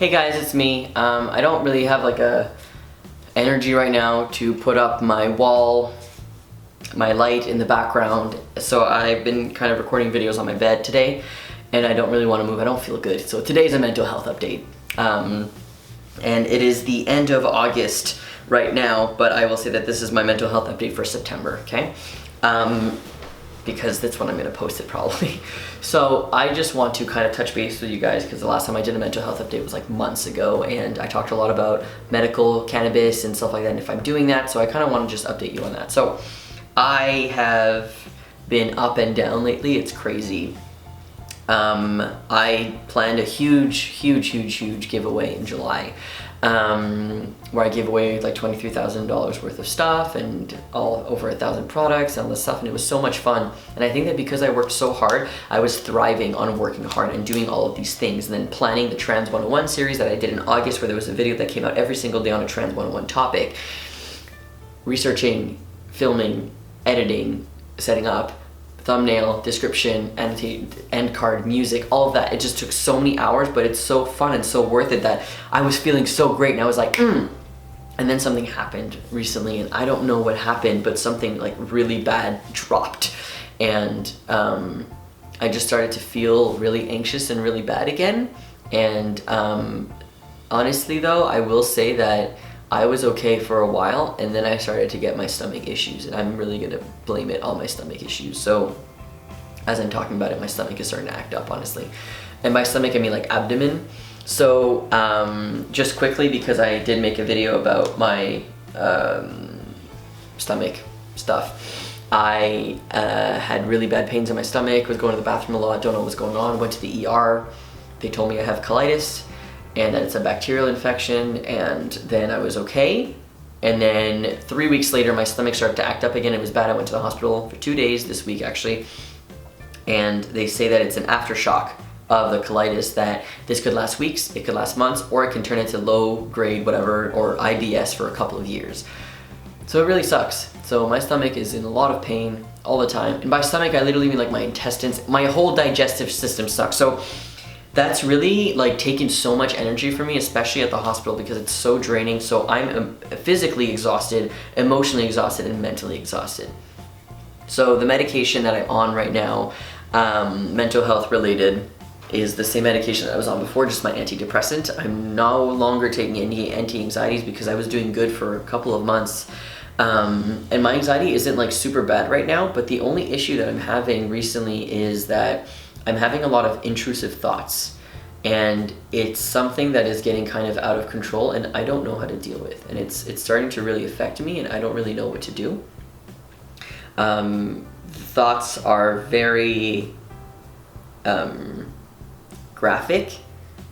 Hey guys, it's me. I don't really have like a energy right now to put up my wall, my light in the background, so I've been kind of recording videos on my bed today, and I don't really want to move. I don't feel good. So today's a mental health update, and it is the end of August right now, but I will say that this is my mental health update for September, okay? Because that's when I'm gonna post it probably. So I just want to kind of touch base with you guys because the last time I did a mental health update was like months ago, and I talked a lot about medical cannabis and stuff like that, and if I'm doing that, so I kind of want to just update you on that. So I have been up and down lately. It's crazy. I planned a huge giveaway in July, where I gave away like $23,000 worth of stuff and all over 1,000 products and all this stuff, and it was so much fun. And I think that because I worked so hard, I was thriving on working hard and doing all of these things, and then planning the Trans 101 series that I did in August, where there was a video that came out every single day on a Trans 101 topic, researching, filming, editing, setting up, thumbnail, description, end card, music, all of that. It just took so many hours, but it's so fun and so worth it that I was feeling so great, and I was like, And then something happened recently, and I don't know what happened, but something like really bad dropped, and I just started to feel really anxious and really bad again. And honestly though, I will say that I was okay for a while, and then I started to get my stomach issues, and I'm really gonna blame it on my stomach issues. So as I'm talking about it, my stomach is starting to act up, honestly. And by stomach, I mean like abdomen. So just quickly, because I did make a video about my stomach stuff, I had really bad pains in my stomach, was going to the bathroom a lot, don't know what was going on, went to the ER. They told me I have colitis, and that it's a bacterial infection, and then I was okay. And then 3 weeks later, my stomach started to act up again. It was bad. I went to the hospital for 2 days this week, actually. And they say that it's an aftershock of the colitis, that this could last weeks, it could last months, or it can turn into low grade whatever, or IBS for a couple of years. So it really sucks. So my stomach is in a lot of pain all the time. And by stomach, I literally mean like my intestines, my whole digestive system sucks. So that's really like taking so much energy from me, especially at the hospital, because it's so draining. So I'm physically exhausted, emotionally exhausted, and mentally exhausted. So the medication that I'm on right now, mental health related, is the same medication that I was on before, just my antidepressant. I'm no longer taking any anti-anxieties because I was doing good for a couple of months. And my anxiety isn't like super bad right now, but the only issue that I'm having recently is that I'm having a lot of intrusive thoughts, and it's something that is getting kind of out of control, and I don't know how to deal with, and it's starting to really affect me, and I don't really know what to do. Thoughts are very graphic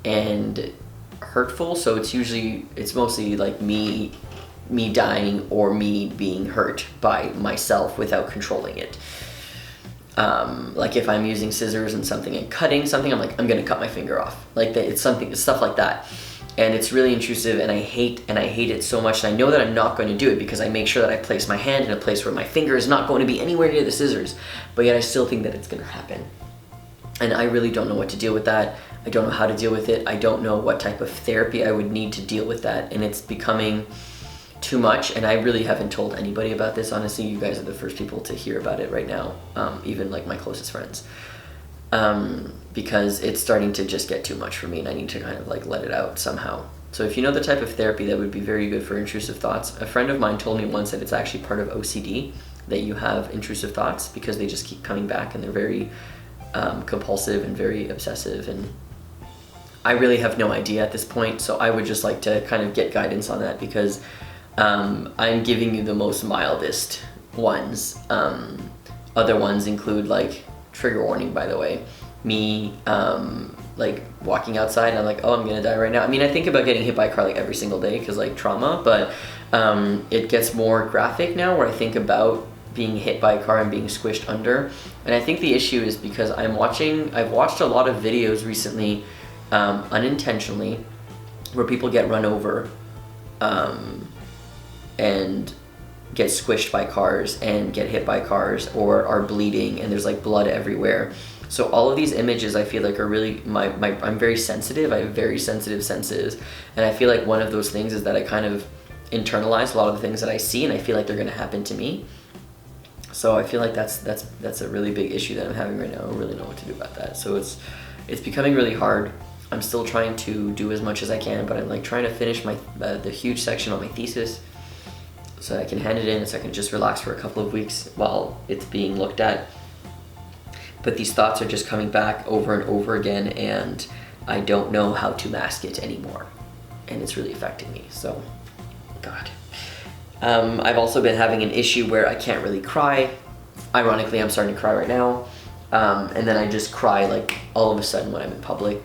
and hurtful, so it's mostly like me dying or me being hurt by myself without controlling it. Like if I'm using scissors and something and cutting something, I'm like, I'm gonna cut my finger off. Like that, it's stuff like that. And it's really intrusive, and I hate it so much. And I know that I'm not going to do it because I make sure that I place my hand in a place where my finger is not going to be anywhere near the scissors, but yet I still think that it's gonna happen. And I really don't know what to deal with that. I don't know how to deal with it. I don't know what type of therapy I would need to deal with that, and it's becoming too much, and I really haven't told anybody about this. Honestly, you guys are the first people to hear about it right now, even like my closest friends, because it's starting to just get too much for me, and I need to kind of like let it out somehow. So if you know the type of therapy that would be very good for intrusive thoughts, a friend of mine told me once that it's actually part of OCD that you have intrusive thoughts because they just keep coming back, and they're very compulsive and very obsessive, and I really have no idea at this point. So I would just like to kind of get guidance on that, because I'm giving you the most mildest ones. Other ones include, like, trigger warning, by the way, me like walking outside and I'm like, oh, I'm gonna die right now. I mean, I think about getting hit by a car like every single day because like trauma, but it gets more graphic now where I think about being hit by a car and being squished under. And I think the issue is because I've watched a lot of videos recently, unintentionally, where people get run over, and get squished by cars and get hit by cars, or are bleeding and there's like blood everywhere. So all of these images I feel like are really, I'm very sensitive. I have very sensitive senses. And I feel like one of those things is that I kind of internalize a lot of the things that I see, and I feel like they're gonna happen to me. So I feel like that's a really big issue that I'm having right now. I don't really know what to do about that. So it's becoming really hard. I'm still trying to do as much as I can, but I'm like trying to finish my the huge section on my thesis so that I can hand it in, so I can just relax for a couple of weeks while it's being looked at. But these thoughts are just coming back over and over again, and I don't know how to mask it anymore. And it's really affecting me, so, God. I've also been having an issue where I can't really cry. Ironically, I'm starting to cry right now. And then I just cry like all of a sudden when I'm in public.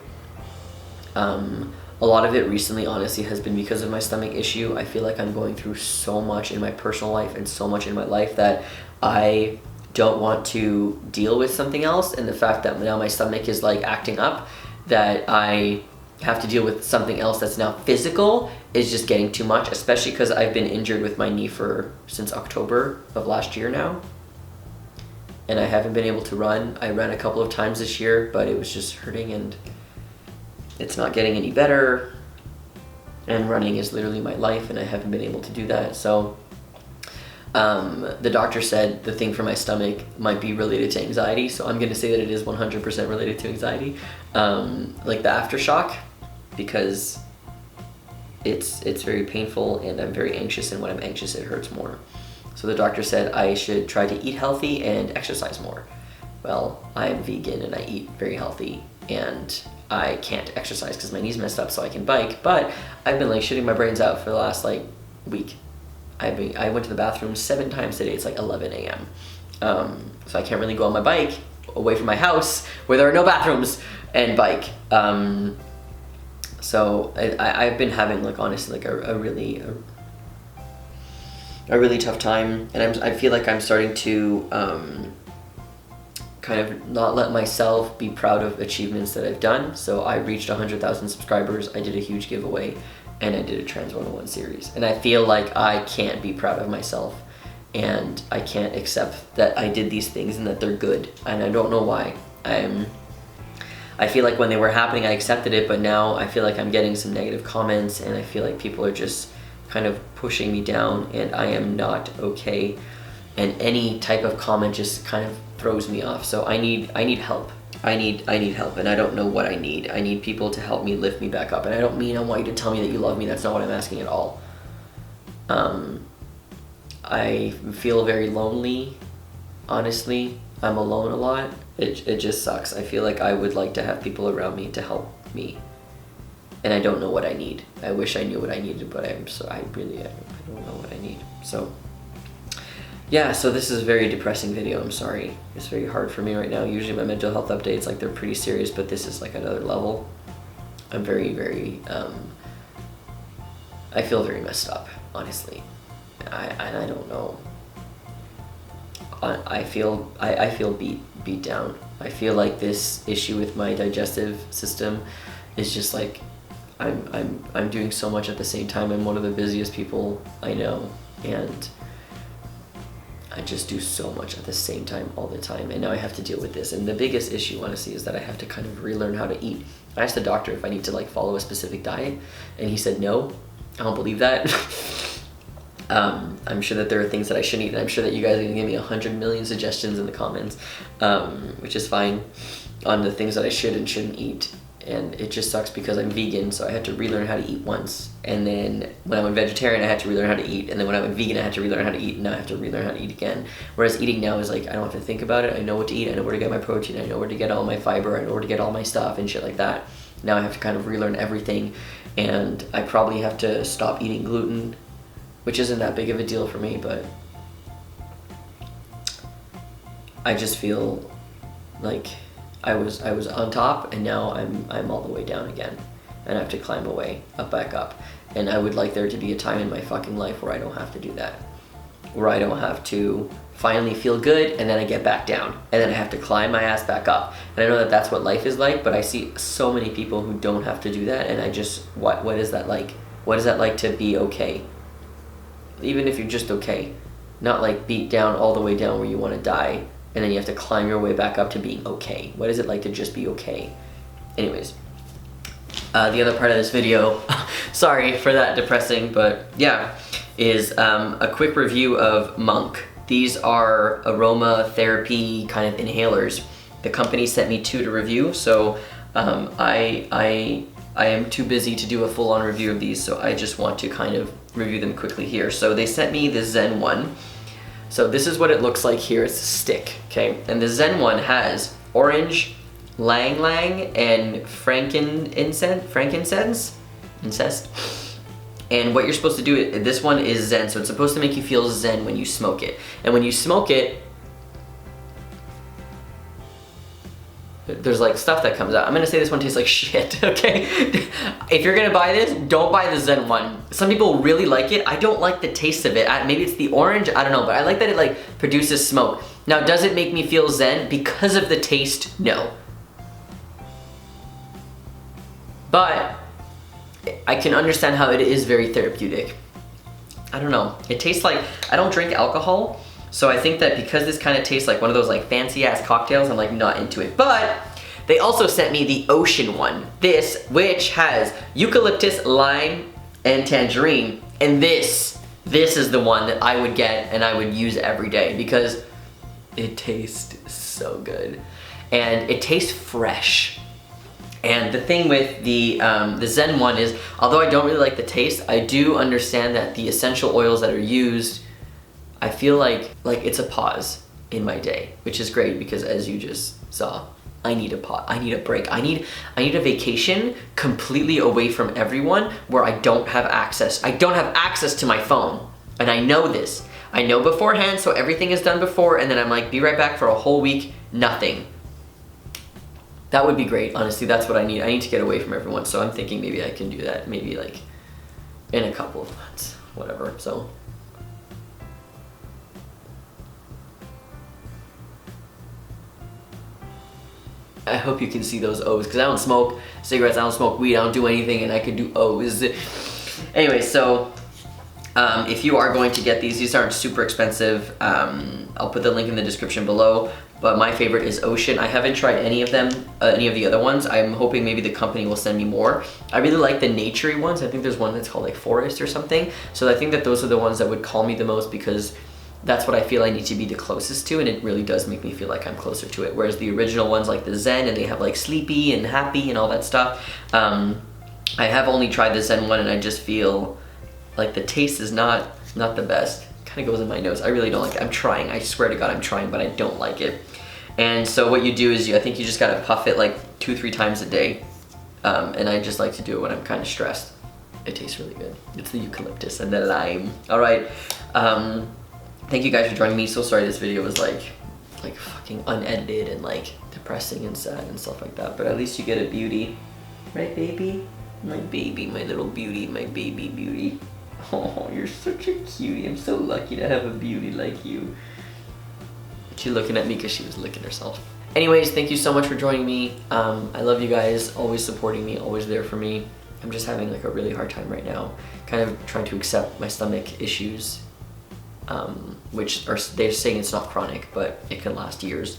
A lot of it recently, honestly, has been because of my stomach issue. I feel like I'm going through so much in my personal life and so much in my life that I don't want to deal with something else, and the fact that now my stomach is like acting up, that I have to deal with something else that's now physical, is just getting too much, especially because I've been injured with my knee since October of last year now, and I haven't been able to run. I ran a couple of times this year, but it was just hurting, and it's not getting any better, and running is literally my life, and I haven't been able to do that. So the doctor said the thing for my stomach might be related to anxiety, so I'm gonna say that it is 100% related to anxiety, like the aftershock, because it's very painful, and I'm very anxious, and when I'm anxious it hurts more. So the doctor said I should try to eat healthy and exercise more. Well, I am vegan and I eat very healthy, and I can't exercise because my knee's messed up, so I can bike, but I've been like shitting my brains out for the last like week. I went to the bathroom 7 times today. It's like 11 a.m. So I can't really go on my bike away from my house where there are no bathrooms and bike. So I've been having like honestly like a really tough time, and I feel like I'm starting to kind of not let myself be proud of achievements that I've done. So I reached 100,000 subscribers. I did a huge giveaway, and I did a Trans 101 series. And I feel like I can't be proud of myself, and I can't accept that I did these things and that they're good. And I don't know why. I feel like when they were happening, I accepted it, but now I feel like I'm getting some negative comments, and I feel like people are just kind of pushing me down, and I am not okay. And any type of comment just kind of throws me off. So I need help. I need help, and I don't know what I need. I need people to help me lift me back up. And I don't mean I want you to tell me that you love me. That's not what I'm asking at all. I feel very lonely, honestly. I'm alone a lot. It just sucks. I feel like I would like to have people around me to help me, and I don't know what I need. I wish I knew what I needed, but I don't know what I need. So yeah, so this is a very depressing video. I'm sorry. It's very hard for me right now. Usually my mental health updates, like, they're pretty serious, but this is like another level. I'm very I feel very messed up, honestly. I don't know. I feel beat down. I feel like this issue with my digestive system is just like, I'm doing so much at the same time. I'm one of the busiest people I know, and I just do so much at the same time all the time, and now I have to deal with this. And the biggest issue, honestly, is that I have to kind of relearn how to eat. I asked the doctor if I need to like follow a specific diet, and he said no. I don't believe that. I'm sure that there are things that I shouldn't eat, and I'm sure that you guys are gonna give me 100 million suggestions in the comments, which is fine, on the things that I should and shouldn't eat. And it just sucks because I'm vegan, so I had to relearn how to eat once. And then when I went vegetarian, I had to relearn how to eat. And then when I went vegan, I had to relearn how to eat. And now I have to relearn how to eat again. Whereas eating now is like, I don't have to think about it. I know what to eat. I know where to get my protein. I know where to get all my fiber. I know where to get all my stuff and shit like that. Now I have to kind of relearn everything. And I probably have to stop eating gluten, which isn't that big of a deal for me, but I just feel like I was on top, and now I'm all the way down again, and I have to climb back up. And I would like there to be a time in my fucking life where I don't have to do that, where I don't have to finally feel good and then I get back down, and then I have to climb my ass back up. And I know that that's what life is like, but I see so many people who don't have to do that, and I just, what is that like? What is that like to be okay? Even if you're just okay, not like beat down all the way down where you want to die, and then you have to climb your way back up to being okay. What is it like to just be okay? Anyways, the other part of this video, sorry for that depressing, but yeah, is a quick review of MONQ. These are aroma therapy kind of inhalers. The company sent me 2 to review, so I am too busy to do a full-on review of these, so I just want to kind of review them quickly here. So they sent me the Zen one. So this is what it looks like here. It's a stick, okay? And the Zen one has orange, lang lang, and frankincense. And what you're supposed to do, this one is Zen, so it's supposed to make you feel Zen when you smoke it. And when you smoke it, there's like stuff that comes out. I'm gonna say this one tastes like shit, okay? If you're gonna buy this, don't buy the Zen one. Some people really like it. I don't like the taste of it. Maybe it's the orange, I don't know, but I like that it like produces smoke. Now, does it make me feel Zen? Because of the taste, no. But I can understand how it is very therapeutic. I don't know. It tastes like, I don't drink alcohol, so I think that because this kind of tastes like one of those like fancy ass cocktails, I'm like not into it. But they also sent me the ocean one. This, which has eucalyptus, lime, and tangerine. And this is the one that I would get and I would use every day because it tastes so good. And it tastes fresh. And the thing with the Zen one is, although I don't really like the taste, I do understand that the essential oils that are used, I feel like it's a pause in my day, which is great because as you just saw, I need a pause, I need a break, I need a vacation completely away from everyone where I don't have access. I don't have access to my phone, and I know this. I know beforehand, so everything is done before, and then I'm like, be right back for a whole week, nothing. That would be great, honestly. That's what I need. I need to get away from everyone, so I'm thinking maybe I can do that, maybe like in a couple of months, whatever. So I hope you can see those O's, because I don't smoke cigarettes, I don't smoke weed, I don't do anything, and I can do O's. Anyway, so if you are going to get these aren't super expensive. I'll put the link in the description below, but my favorite is Ocean. I haven't tried any of them, any of the other ones. I'm hoping maybe the company will send me more. I really like the naturey ones. I think there's one that's called like Forest or something. So I think that those are the ones that would call me the most because that's what I feel I need to be the closest to, and it really does make me feel like I'm closer to it. Whereas the original ones like the Zen, and they have like sleepy and happy and all that stuff. I have only tried the Zen one, and I just feel like the taste is not the best. Kind of goes in my nose. I really don't like it. I'm trying. I swear to God I'm trying, but I don't like it. And so what you do is I think you just gotta puff it like 2-3 times a day. And I just like to do it when I'm kind of stressed. It tastes really good. It's the eucalyptus and the lime. All right. Thank you guys for joining me. So sorry this video was like fucking unedited and like depressing and sad and stuff like that. But at least you get a beauty. Right, baby? My baby, my little beauty, my baby beauty. Oh, you're such a cutie. I'm so lucky to have a beauty like you. She's looking at me because she was licking herself. Anyways, thank you so much for joining me. I love you guys, always supporting me, always there for me. I'm just having like a really hard time right now, kind of trying to accept my stomach issues, which they're saying it's not chronic, but it can last years.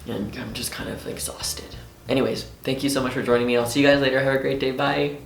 And I'm just kind of exhausted. Anyways, thank you so much for joining me. I'll see you guys later. Have a great day. Bye.